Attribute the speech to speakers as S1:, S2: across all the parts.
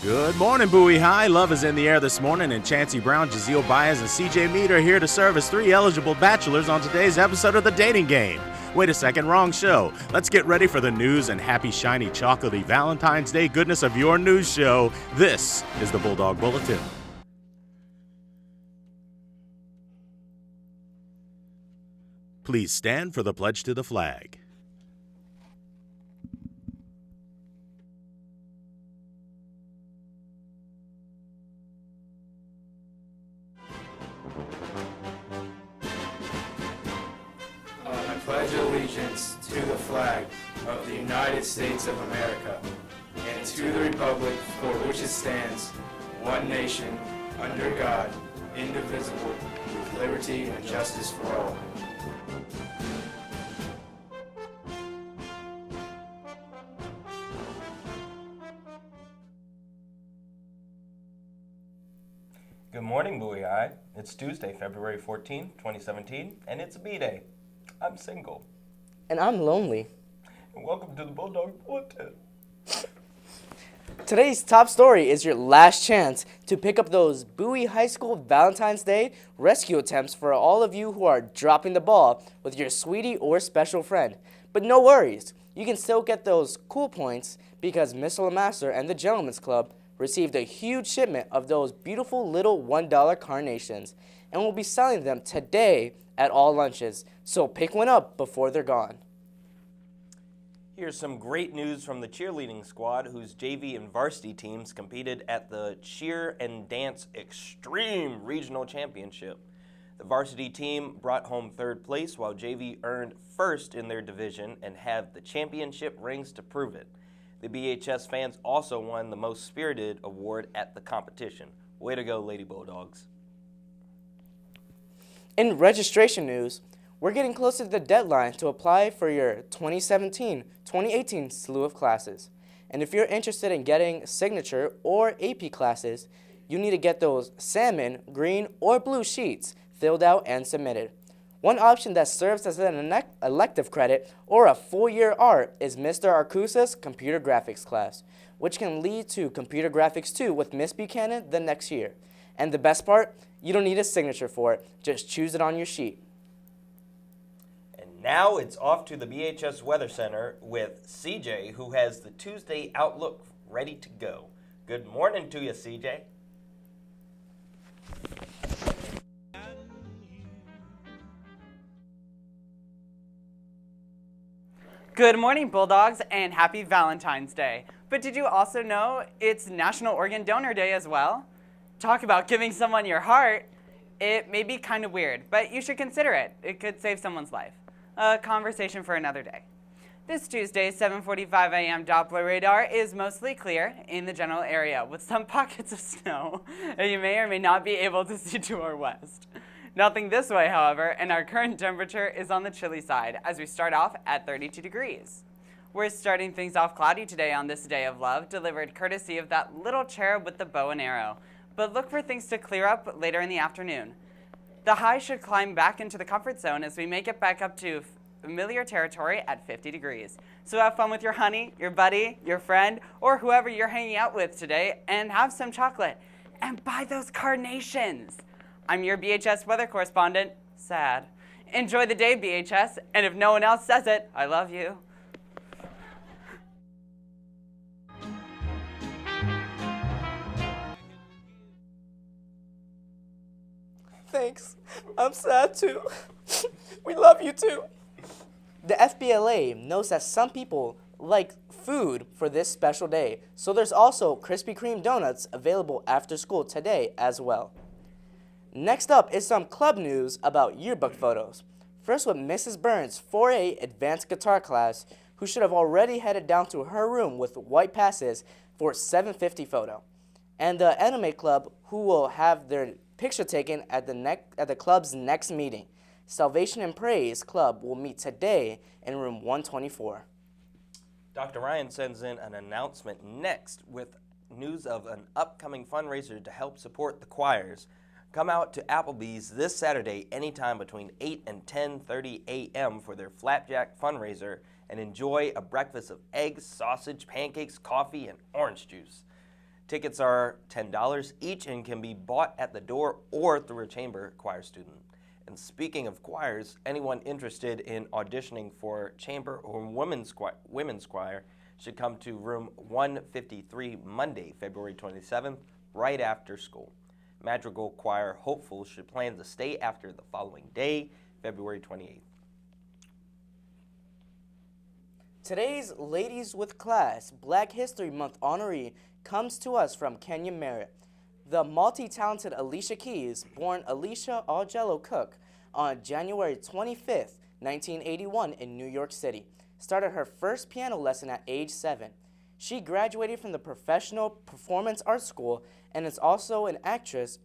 S1: Good morning, Bowie High. Love is in the air this morning, and Chancie Brown, Jazziel, Baez, and CJ Mead are here to serve as 3 eligible bachelors on today's episode of The Dating Game. Wait a second, wrong show. Let's get ready for the news and happy, shiny, chocolatey Valentine's Day goodness of your news show. This is the Bulldog Bulletin. Please stand for the pledge to the flag.
S2: I pledge allegiance to the flag of the United States of America and to the republic for which it stands, one nation, under God, indivisible, with liberty and justice for all.
S3: Good morning, Bowie High. It's Tuesday, February 14, 2017, and it's a B-Day. I'm single.
S4: And I'm lonely.
S3: And welcome to the Bulldog Bulletin.
S4: Today's top story is your last chance to pick up those Bowie High School Valentine's Day rescue attempts for all of you who are dropping the ball with your sweetie or special friend. But no worries, you can still get those cool points because Miss Lamaster and the Gentleman's Club received a huge shipment of those beautiful little $1 carnations and will be selling them today at all lunches, so pick one up before they're gone.
S3: Here's some great news from the cheerleading squad whose JV and varsity teams competed at the Cheer and Dance Extreme Regional Championship. The varsity team brought home third place while JV earned first in their division and have the championship rings to prove it. The BHS fans also won the Most Spirited Award at the competition. Way to go, Lady Bulldogs.
S4: In registration news, we're getting close to the deadline to apply for your 2017-2018 slew of classes. And if you're interested in getting signature or AP classes, you need to get those salmon, green, or blue sheets filled out and submitted. One option that serves as an elective credit or a full-year art is Mr. Arcusa's computer graphics class, which can lead to computer graphics 2 with Miss Buchanan the next year. And the best part, you don't need a signature for it. Just choose it on your sheet.
S3: And now it's off to the BHS Weather Center with CJ, who has the Tuesday Outlook ready to go. Good morning to you, CJ.
S5: Good morning, Bulldogs, and happy Valentine's Day. But did you also know it's National Organ Donor Day as well? Talk about giving someone your heart. It may be kind of weird, but you should consider it. It could save someone's life. A conversation for another day. This Tuesday, 7:45 a.m. Doppler radar is mostly clear in the general area with some pockets of snow that you may or may not be able to see to our west. Nothing this way, however, and our current temperature is on the chilly side as we start off at 32 degrees. We're starting things off cloudy today on this day of love, delivered courtesy of that little cherub with the bow and arrow. But look for things to clear up later in the afternoon. The high should climb back into the comfort zone as we make it back up to familiar territory at 50 degrees. So have fun with your honey, your buddy, your friend, or whoever you're hanging out with today, and have some chocolate. And buy those carnations. I'm your BHS weather correspondent, Sad. Enjoy the day, BHS, and if no one else says it, I love you.
S4: Thanks. I'm sad too. We love you too. The FBLA knows that some people like food for this special day, so there's also Krispy Kreme donuts available after school today as well. Next up is some club news about yearbook photos. First with Mrs. Burns' 4A advanced guitar class, who should have already headed down to her room with white passes for 750 photo. And the anime club, who will have their picture taken at the club's next meeting. Salvation and Praise Club will meet today in room 124.
S3: Dr. Ryan sends in an announcement next with news of an upcoming fundraiser to help support the choirs. Come out to Applebee's this Saturday anytime between 8 and 10:30 a.m. for their Flapjack fundraiser and enjoy a breakfast of eggs, sausage, pancakes, coffee, and orange juice. Tickets are $10 each and can be bought at the door or through a chamber choir student. And speaking of choirs, anyone interested in auditioning for chamber or women's choir should come to room 153 Monday, February 27th, right after school. Madrigal choir hopefuls should plan to stay after the following day, February 28th.
S4: Today's Ladies with Class Black History Month honoree comes to us from Kenya Merritt. The multi-talented Alicia Keys, born Alicia Augello Cook on January 25th, 1981 in New York City, started her first piano lesson at age 7. She graduated from the Professional Performance Arts School and is also an actress,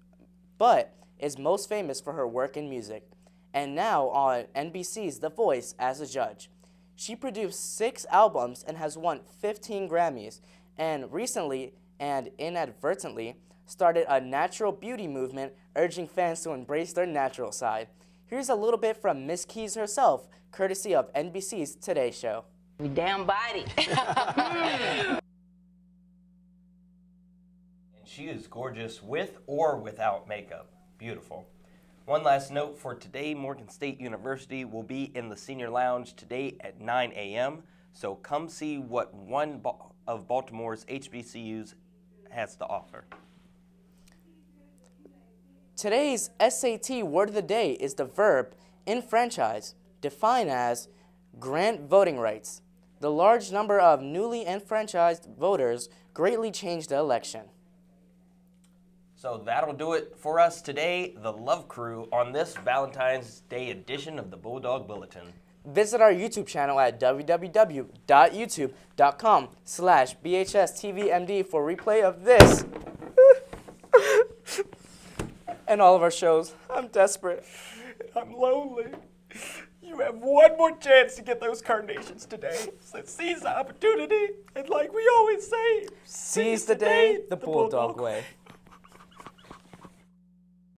S4: but is most famous for her work in music, and now on NBC's The Voice as a judge. She produced 6 albums and has won 15 Grammys, and recently and inadvertently started a natural beauty movement urging fans to embrace their natural side. Here's a little bit from Miss Keys herself, courtesy of NBC's Today Show.
S6: We damn body.
S3: And she is gorgeous with or without makeup. Beautiful. One last note for today, Morgan State University will be in the Senior Lounge today at 9 a.m., so come see what one of Baltimore's HBCUs has to offer.
S4: Today's SAT word of the day is the verb enfranchise, defined as grant voting rights. The large number of newly enfranchised voters greatly changed the election.
S3: So that'll do it for us today, the Love Crew, on this Valentine's Day edition of the Bulldog Bulletin.
S4: Visit our YouTube channel at www.youtube.com/BHSTVMD for replay of this and all of our shows. I'm desperate.
S7: I'm lonely. You have one more chance to get those carnations today. So seize the opportunity, and like we always say,
S4: Seize the day the Bulldog way.